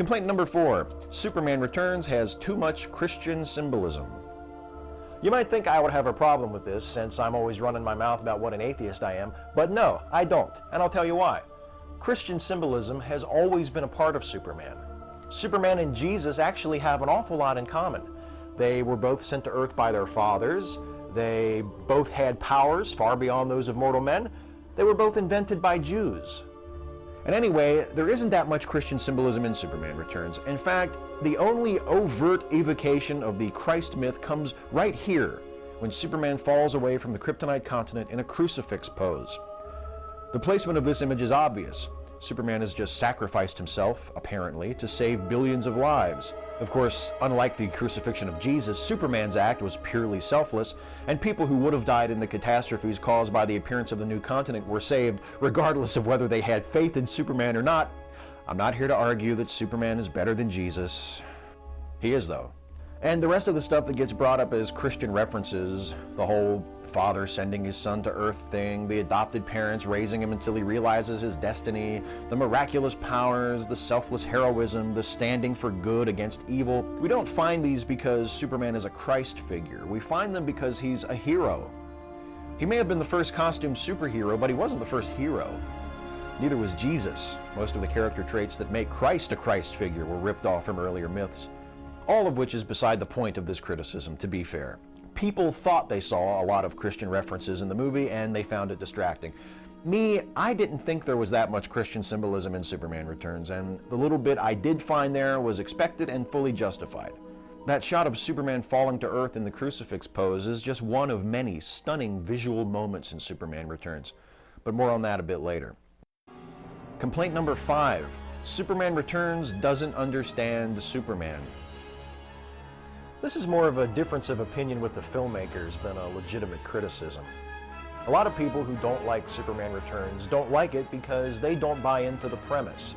Complaint number 4. Superman Returns has too much Christian symbolism. You might think I would have a problem with this since I'm always running my mouth about what an atheist I am, but no, I don't, and I'll tell you why. Christian symbolism has always been a part of Superman. Superman and Jesus actually have an awful lot in common. They were both sent to Earth by their fathers. They both had powers far beyond those of mortal men. They were both invented by Jews. And anyway, there isn't that much Christian symbolism in Superman Returns. In fact, the only overt evocation of the Christ myth comes right here, when Superman falls away from the Kryptonite continent in a crucifix pose. The placement of this image is obvious. Superman has just sacrificed himself, apparently, to save billions of lives. Of course, unlike the crucifixion of Jesus, Superman's act was purely selfless, and people who would have died in the catastrophes caused by the appearance of the new continent were saved, regardless of whether they had faith in Superman or not. I'm not here to argue that Superman is better than Jesus. He is, though. And the rest of the stuff that gets brought up as Christian references, the whole father sending his son to Earth thing, the adopted parents raising him until he realizes his destiny, the miraculous powers, the selfless heroism, the standing for good against evil. We don't find these because Superman is a Christ figure. We find them because he's a hero. He may have been the first costume superhero, but he wasn't the first hero. Neither was Jesus. Most of the character traits that make Christ a Christ figure were ripped off from earlier myths. All of which is beside the point of this criticism, to be fair. People thought they saw a lot of Christian references in the movie, and they found it distracting. Me, I didn't think there was that much Christian symbolism in Superman Returns, and the little bit I did find there was expected and fully justified. That shot of Superman falling to Earth in the crucifix pose is just one of many stunning visual moments in Superman Returns, but more on that a bit later. Complaint number 5. Superman Returns doesn't understand Superman. This is more of a difference of opinion with the filmmakers than a legitimate criticism. A lot of people who don't like Superman Returns don't like it because they don't buy into the premise.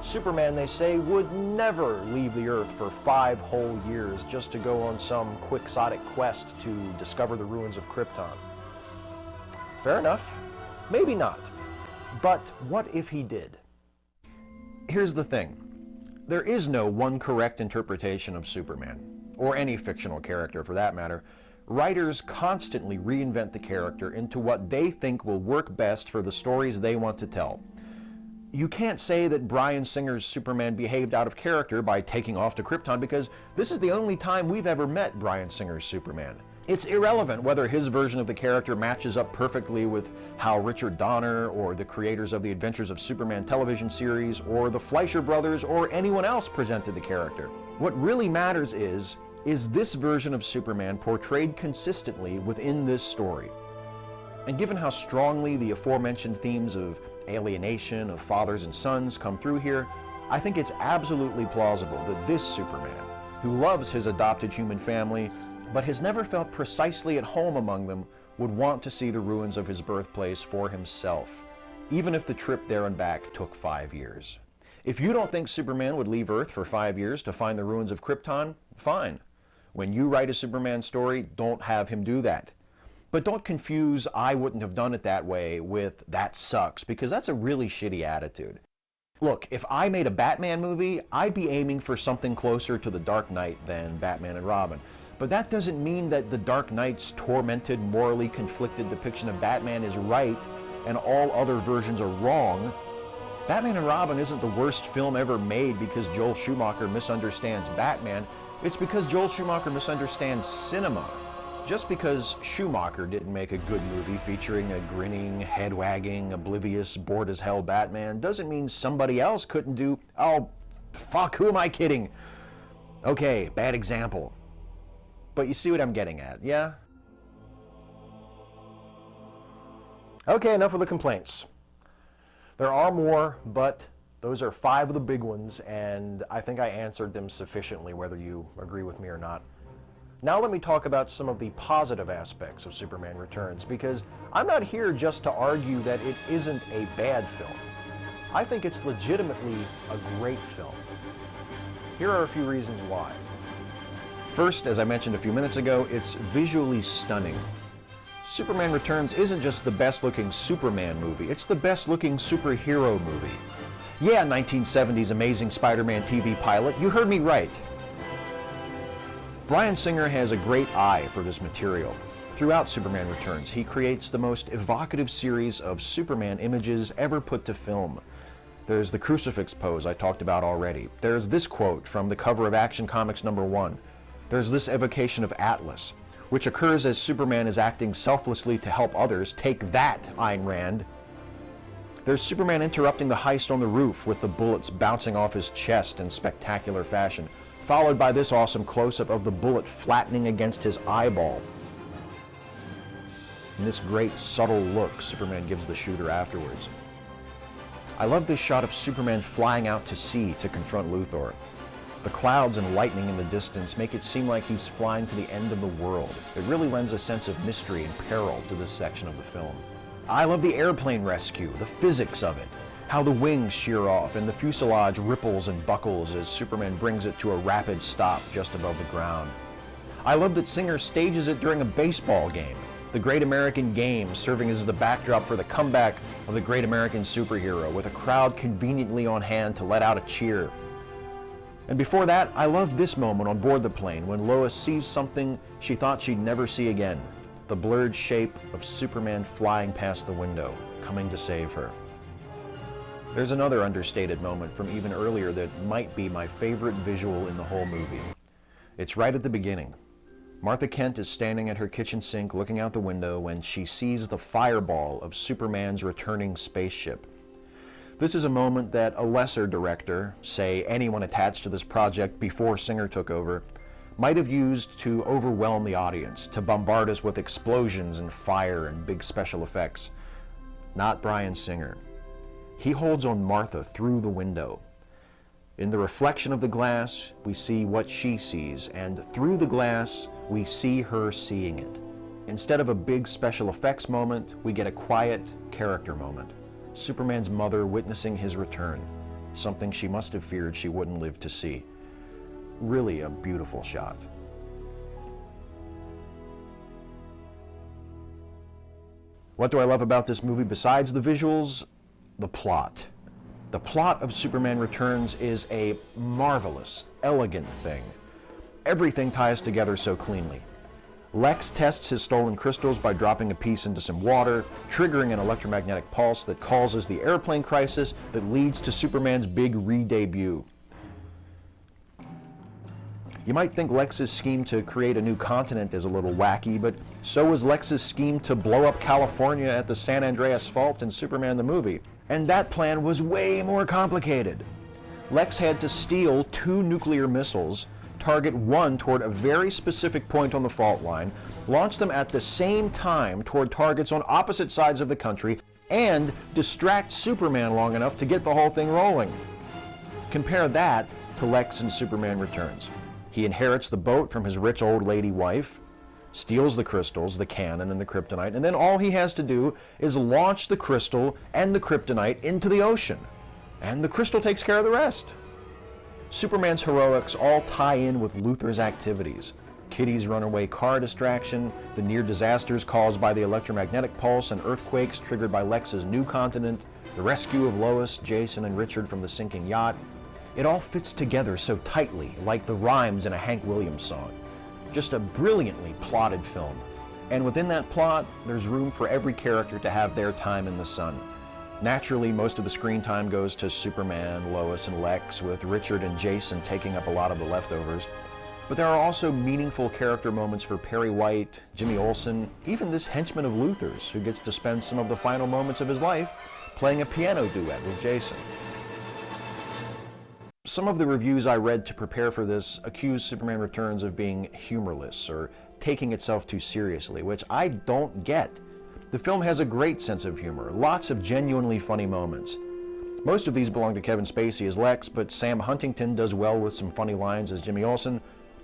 Superman, they say, would never leave the Earth for 5 whole years just to go on some quixotic quest to discover the ruins of Krypton. Fair enough. Maybe not. But what if he did? Here's the thing. There is no one correct interpretation of Superman, or any fictional character for that matter. Writers constantly reinvent the character into what they think will work best for the stories they want to tell. You can't say that Bryan Singer's Superman behaved out of character by taking off to Krypton, because this is the only time we've ever met Bryan Singer's Superman. It's irrelevant whether his version of the character matches up perfectly with how Richard Donner or the creators of the Adventures of Superman television series or the Fleischer brothers or anyone else presented the character. What really matters is this version of Superman portrayed consistently within this story? And given how strongly the aforementioned themes of alienation, of fathers and sons come through here, I think it's absolutely plausible that this Superman, who loves his adopted human family, but has never felt precisely at home among them, would want to see the ruins of his birthplace for himself, even if the trip there and back took 5 years. If you don't think Superman would leave Earth for 5 years to find the ruins of Krypton, fine. When you write a Superman story, don't have him do that. But don't confuse "I wouldn't have done it that way" with "that sucks," because that's a really shitty attitude. Look, if I made a Batman movie, I'd be aiming for something closer to The Dark Knight than Batman and Robin. But that doesn't mean that The Dark Knight's tormented, morally conflicted depiction of Batman is right and all other versions are wrong. Batman and Robin isn't the worst film ever made because Joel Schumacher misunderstands Batman. It's because Joel Schumacher misunderstands cinema. Just because Schumacher didn't make a good movie featuring a grinning, head-wagging, oblivious, bored-as-hell Batman doesn't mean somebody else couldn't do... Oh, fuck, who am I kidding? Okay, bad example. But you see what I'm getting at, yeah? Okay, enough of the complaints. There are more, but those are 5 of the big ones, and I think I answered them sufficiently, whether you agree with me or not. Now let me talk about some of the positive aspects of Superman Returns, because I'm not here just to argue that it isn't a bad film. I think it's legitimately a great film. Here are a few reasons why. First, as I mentioned a few minutes ago, it's visually stunning. Superman Returns isn't just the best-looking Superman movie, it's the best-looking superhero movie. Yeah, 1970s Amazing Spider-Man TV pilot, you heard me right. Bryan Singer has a great eye for this material. Throughout Superman Returns, he creates the most evocative series of Superman images ever put to film. There's the crucifix pose I talked about already. There's this quote from the cover of Action Comics #1. There's this evocation of Atlas, which occurs as Superman is acting selflessly to help others. Take that, Ayn Rand. There's Superman interrupting the heist on the roof with the bullets bouncing off his chest in spectacular fashion, followed by this awesome close-up of the bullet flattening against his eyeball. And this great subtle look Superman gives the shooter afterwards. I love this shot of Superman flying out to sea to confront Luthor. The clouds and lightning in the distance make it seem like he's flying to the end of the world. It really lends a sense of mystery and peril to this section of the film. I love the airplane rescue, the physics of it, how the wings shear off and the fuselage ripples and buckles as Superman brings it to a rapid stop just above the ground. I love that Singer stages it during a baseball game, the Great American Game serving as the backdrop for the comeback of the Great American Superhero, with a crowd conveniently on hand to let out a cheer. And before that, I love this moment on board the plane when Lois sees something she thought she'd never see again. The blurred shape of Superman flying past the window, coming to save her. There's another understated moment from even earlier that might be my favorite visual in the whole movie. It's right at the beginning. Martha Kent is standing at her kitchen sink looking out the window when she sees the fireball of Superman's returning spaceship. This is a moment that a lesser director, say anyone attached to this project before Singer took over, might have used to overwhelm the audience, to bombard us with explosions and fire and big special effects. Not Bryan Singer. He holds on Martha through the window. In the reflection of the glass, we see what she sees, and through the glass, we see her seeing it. Instead of a big special effects moment, we get a quiet character moment. Superman's mother witnessing his return, something she must have feared she wouldn't live to see. Really a beautiful shot. What do I love about this movie besides the visuals? The plot. The plot of Superman Returns is a marvelous, elegant thing. Everything ties together so cleanly. Lex tests his stolen crystals by dropping a piece into some water, triggering an electromagnetic pulse that causes the airplane crisis that leads to Superman's big re-debut. You might think Lex's scheme to create a new continent is a little wacky, but so was Lex's scheme to blow up California at the San Andreas Fault in Superman the movie. And that plan was way more complicated. Lex had to steal 2 nuclear missiles, target one toward a very specific point on the fault line, launch them at the same time toward targets on opposite sides of the country, and distract Superman long enough to get the whole thing rolling. Compare that to Lex in Superman Returns. He inherits the boat from his rich old lady wife, steals the crystals, the cannon, and the kryptonite, and then all he has to do is launch the crystal and the kryptonite into the ocean. And the crystal takes care of the rest. Superman's heroics all tie in with Luthor's activities. Kitty's runaway car distraction, the near disasters caused by the electromagnetic pulse and earthquakes triggered by Lex's new continent, the rescue of Lois, Jason, and Richard from the sinking yacht. It all fits together so tightly, like the rhymes in a Hank Williams song. Just a brilliantly plotted film. And within that plot, there's room for every character to have their time in the sun. Naturally, most of the screen time goes to Superman, Lois, and Lex, with Richard and Jason taking up a lot of the leftovers. But there are also meaningful character moments for Perry White, Jimmy Olsen, even this henchman of Luthor's, who gets to spend some of the final moments of his life playing a piano duet with Jason. Some of the reviews I read to prepare for this accuse Superman Returns of being humorless or taking itself too seriously, which I don't get. The film has a great sense of humor, lots of genuinely funny moments. Most of these belong to Kevin Spacey as Lex, but Sam Huntington does well with some funny lines as Jimmy Olsen,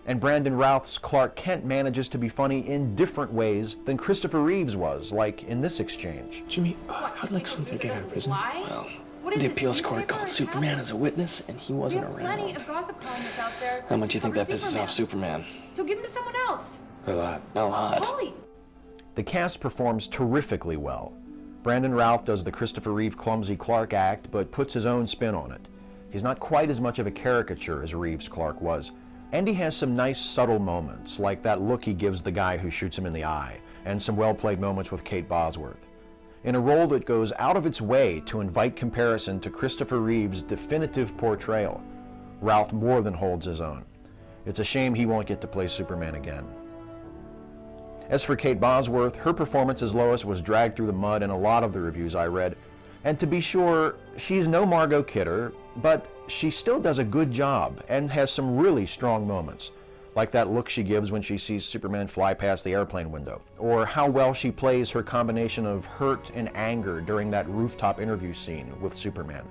and Brandon Routh's Clark Kent manages to be funny in different ways than Christopher Reeves was, like in this exchange. Jimmy, how'd Lex Luthor get out of prison? Why? Well, the appeals court called Superman as a witness, and he wasn't around. We have plenty of gossip columnists out there. How much do you think that pisses off Superman? So give him to someone else. A lot. A lot. Holy. The cast performs terrifically well. Brandon Routh does the Christopher Reeve clumsy Clark act, but puts his own spin on it. He's not quite as much of a caricature as Reeves' Clark was. And he has some nice subtle moments, like that look he gives the guy who shoots him in the eye, and some well-played moments with Kate Bosworth. In a role that goes out of its way to invite comparison to Christopher Reeve's definitive portrayal, Routh more than holds his own. It's a shame he won't get to play Superman again. As for Kate Bosworth, her performance as Lois was dragged through the mud in a lot of the reviews I read. And to be sure, she's no Margot Kidder, but she still does a good job and has some really strong moments, like that look she gives when she sees Superman fly past the airplane window, or how well she plays her combination of hurt and anger during that rooftop interview scene with Superman.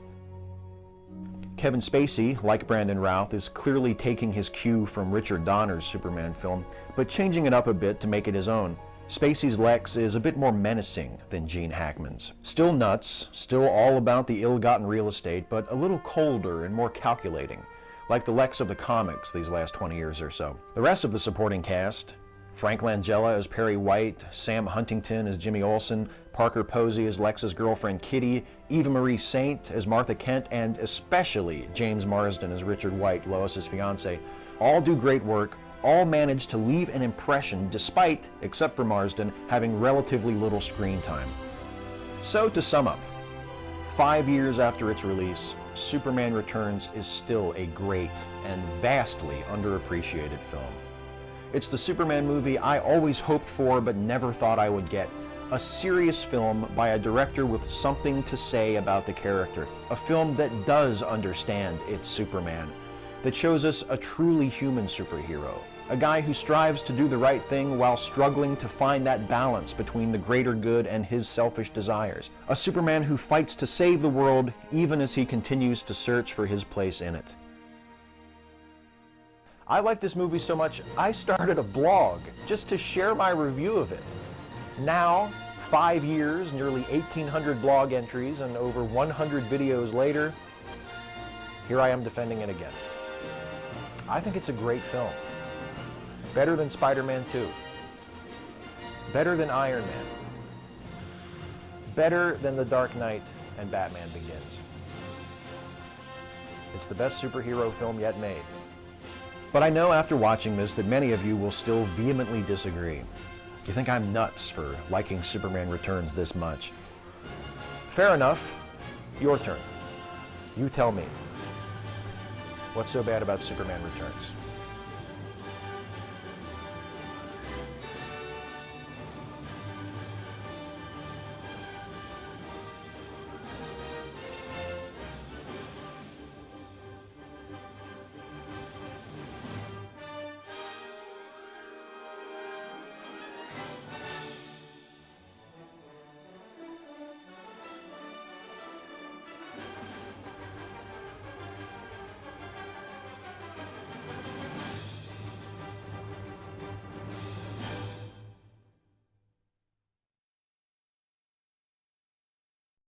Kevin Spacey, like Brandon Routh, is clearly taking his cue from Richard Donner's Superman film, but changing it up a bit to make it his own. Spacey's Lex is a bit more menacing than Gene Hackman's. Still nuts, still all about the ill-gotten real estate, but a little colder and more calculating, like the Lex of the comics these last 20 years or so. The rest of the supporting cast, Frank Langella as Perry White, Sam Huntington as Jimmy Olsen, Parker Posey as Lex's girlfriend Kitty, Eva Marie Saint as Martha Kent, and especially James Marsden as Richard White, Lois's fiancé, all do great work, all manage to leave an impression despite, except for Marsden, having relatively little screen time. So to sum up, 5 years after its release, Superman Returns is still a great and vastly underappreciated film. It's the Superman movie I always hoped for but never thought I would get. A serious film by a director with something to say about the character. A film that does understand its Superman. That shows us a truly human superhero. A guy who strives to do the right thing while struggling to find that balance between the greater good and his selfish desires. A Superman who fights to save the world even as he continues to search for his place in it. I like this movie so much, I started a blog just to share my review of it. Now, 5 years, nearly 1,800 blog entries, and over 100 videos later, here I am defending it again. I think it's a great film. Better than Spider-Man 2. Better than Iron Man. Better than The Dark Knight and Batman Begins. It's the best superhero film yet made. But I know after watching this that many of you will still vehemently disagree. You think I'm nuts for liking Superman Returns this much. Fair enough. Your turn. You tell me. What's so bad about Superman Returns?